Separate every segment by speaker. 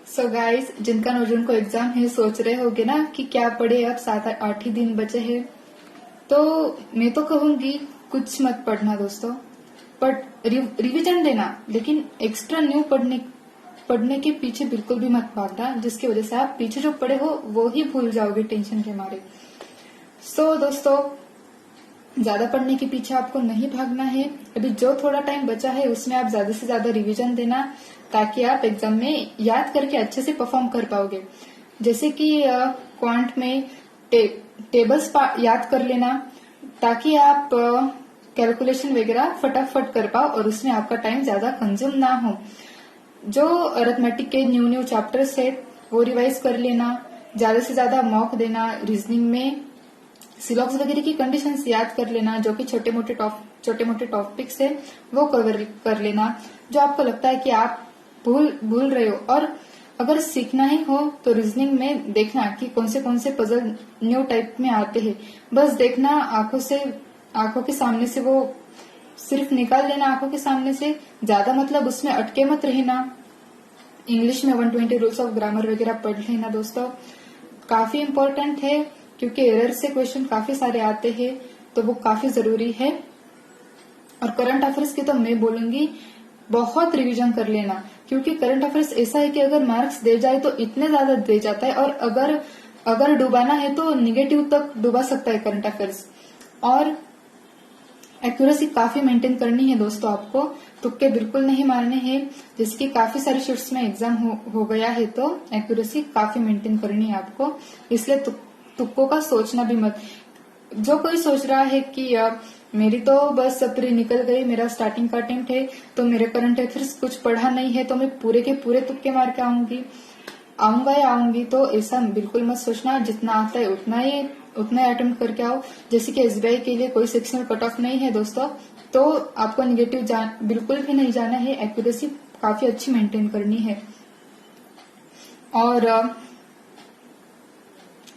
Speaker 1: So guys, जिनका नौ को exam है सोच रहे होगे ना कि क्या पढ़े, अब 7-8 ही दिन बचे हैं। तो मैं तो कहूंगी कुछ मत पढ़ना दोस्तों, बट रिवीजन देना, लेकिन एक्स्ट्रा न्यू पढ़ने के पीछे बिल्कुल भी मत भागना, जिसकी वजह से आप पीछे जो पढ़े हो वो ही भूल जाओगे टेंशन के मारे। सो दोस्तों, ज्यादा पढ़ने के पीछे आपको नहीं भागना है। अभी जो थोड़ा टाइम बचा है उसमें आप ज्यादा से ज्यादा रिवीजन देना, ताकि आप एग्जाम में याद करके अच्छे से परफॉर्म कर पाओगे। जैसे कि क्वांट में टेबल्स याद कर लेना, ताकि आप कैलकुलेशन वगैरह फटाफट कर पाओ और उसमें आपका टाइम ज्यादा कंज्यूम ना हो। जो अरिथमेटिक के न्यू चैप्टर्स है वो रिवाइज कर लेना, ज्यादा से ज्यादा मॉक देना। रीजनिंग में सिलॉक्स वगैरह की कंडीशंस याद कर लेना, जो कि छोटे मोटे टॉपिक्स है वो कवर कर लेना, जो आपको लगता है कि आप भूल रहे हो। और अगर सीखना ही हो तो रीजनिंग में देखना कि कौन से पजल न्यू टाइप में आते हैं, बस देखना आंखों के सामने से, वो सिर्फ निकाल लेना आंखों के सामने से, ज्यादा मतलब उसमें अटके मत रहना। इंग्लिश में 120 रूल्स ऑफ ग्रामर वगैरह पढ़ लेना दोस्तों, काफी इम्पोर्टेंट है, क्योंकि एरर से क्वेश्चन काफी सारे आते हैं, तो वो काफी जरूरी है। और करंट अफेयर्स की तो मैं बोलूंगी बहुत रिवीजन कर लेना, क्योंकि करंट अफेयर्स ऐसा है कि अगर मार्क्स दे जाए तो इतने ज्यादा दे जाता है, और अगर डुबाना है तो निगेटिव तक डुबा सकता है करंट अफेयर्स। और एक्यूरेसी काफी मेंटेन करनी है दोस्तों, आपको तुक्के बिल्कुल नहीं मारने हैं। जैसे कि काफी सारी शीट्स में एग्जाम हो गया है, तो एक्यूरेसी काफी मेंटेन करनी है आपको, इसलिए तुक्कों का सोचना भी मत। जो कोई सोच रहा है कि मेरी तो बस प्री निकल गई, मेरा स्टार्टिंग का अटेम्प्ट है, तो मेरे करंट अफेयर्स कुछ पढ़ा नहीं है, तो मैं पूरे के पूरे तुक्के मार के आऊंगी, तो ऐसा बिल्कुल मत सोचना। जितना आता है उतना ही अटेम्प्ट करके आओ। जैसे कि एसबीआई के लिए कोई सेक्शनल कट ऑफ नहीं है दोस्तों, तो आपको निगेटिव बिल्कुल भी नहीं जाना है, एक्यूरेसी काफी अच्छी मेंटेन करनी है। और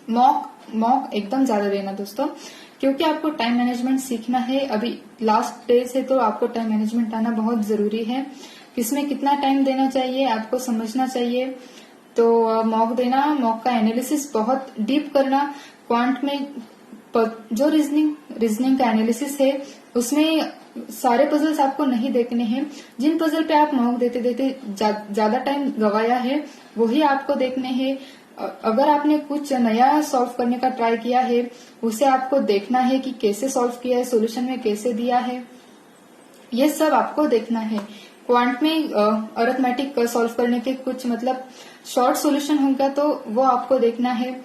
Speaker 1: मॉक एकदम ज्यादा देना दोस्तों, क्योंकि आपको टाइम मैनेजमेंट सीखना है। अभी लास्ट डेज है, तो आपको टाइम मैनेजमेंट आना बहुत जरूरी है। किसमें कितना टाइम देना चाहिए आपको समझना चाहिए। तो मॉक देना, मॉक का एनालिसिस बहुत डीप करना। क्वांट में जो रीजनिंग का एनालिसिस है, उसमें सारे पजल्स आपको नहीं देखने हैं। जिन पजल पे आप मॉक देते ज्यादा टाइम गवाया है, वही आपको देखने हैं। अगर आपने कुछ नया सॉल्व करने का ट्राई किया है, उसे आपको देखना है कि कैसे सॉल्व किया है, सॉल्यूशन में कैसे दिया है, ये सब आपको देखना है। क्वांट में अरिथमेटिक सॉल्व करने के कुछ मतलब शॉर्ट सॉल्यूशन होगा, तो वो आपको देखना है।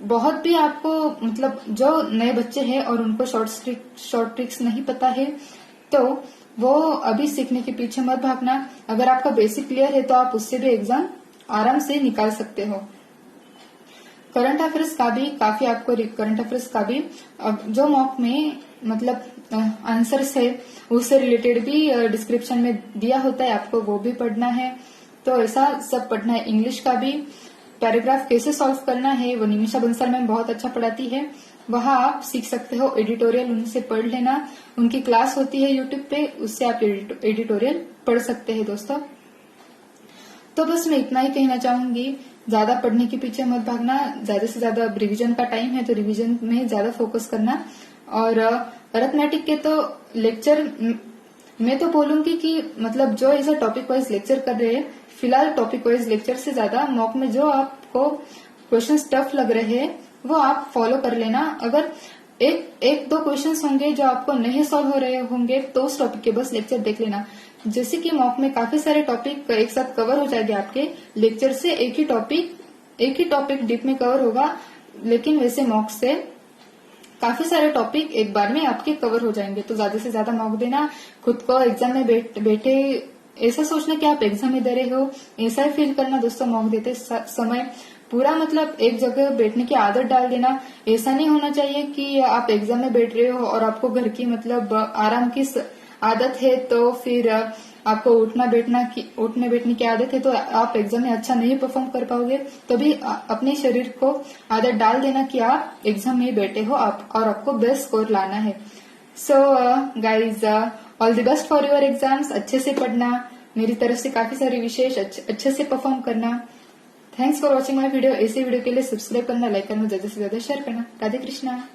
Speaker 1: बहुत भी आपको मतलब जो नए बच्चे हैं और उनको शॉर्ट ट्रिक्स नहीं पता है, तो वो अभी सीखने के पीछे मत भागना। अगर आपका बेसिक क्लियर है तो आप उससे भी एग्जाम आराम से निकाल सकते हो। करंट अफेयर्स का भी काफी आपको जो मॉक में मतलब आंसर्स है उससे रिलेटेड भी डिस्क्रिप्शन में दिया होता है, आपको वो भी पढ़ना है। तो ऐसा सब पढ़ना है। इंग्लिश का भी पैराग्राफ कैसे सॉल्व करना है वो निमिषा बंसल मैम बहुत अच्छा पढ़ाती है, वहां आप सीख सकते हो। एडिटोरियल उनसे पढ़ लेना, उनकी क्लास होती है यूट्यूब पे, उससे आप एडिटोरियल पढ़ सकते हैं दोस्तों। तो बस मैं इतना ही कहना चाहूंगी, ज्यादा पढ़ने के पीछे मत भागना, ज्यादा से ज्यादा रिवीजन का टाइम है तो रिवीजन में ज्यादा फोकस करना। और अरिथमेटिक के तो लेक्चर मैं तो बोलूंगी कि मतलब जो ऐसा टॉपिक वाइज लेक्चर कर रहे हैं, फिलहाल टॉपिक वाइज लेक्चर से ज्यादा मॉक में जो आपको क्वेश्चन टफ लग रहे हैं वो आप फॉलो कर लेना। अगर एक दो क्वेश्चंस होंगे जो आपको नहीं सॉल्व हो रहे होंगे, तो उस टॉपिक के बस लेक्चर देख लेना। जैसे कि मॉक में काफी सारे टॉपिक एक साथ कवर हो जाएंगे आपके, लेक्चर से एक ही टॉपिक डीप में कवर होगा, लेकिन वैसे मॉक से काफी सारे टॉपिक एक बार में आपके कवर हो जाएंगे। तो ज्यादा से ज्यादा मॉक देना। खुद को एग्जाम में बैठे ऐसा सोचना कि आप एग्जाम में दे रहे हो, ऐसा ही फील करना दोस्तों। मॉक देते समय पूरा मतलब एक जगह बैठने की आदत डाल देना। ऐसा नहीं होना चाहिए कि आप एग्जाम में बैठ रहे हो और आपको घर की मतलब आराम की आदत है, तो फिर आपको उठने बैठने की आदत है, तो आप एग्जाम में अच्छा नहीं परफॉर्म कर पाओगे। तो भी अपने शरीर को आदत डाल देना कि आप एग्जाम में बैठे हो और आपको बेस्ट स्कोर लाना है। So guys, all the best for your exams. अच्छे से पढ़ना, मेरी तरफ से काफी सारे विशेष अच्छे से परफॉर्म करना। Thanks for watching my video. ऐसे वीडियो के लिए सब्सक्राइब करना, लाइक करना, ज्यादा से ज्यादा शेयर करना। राधे कृष्णा।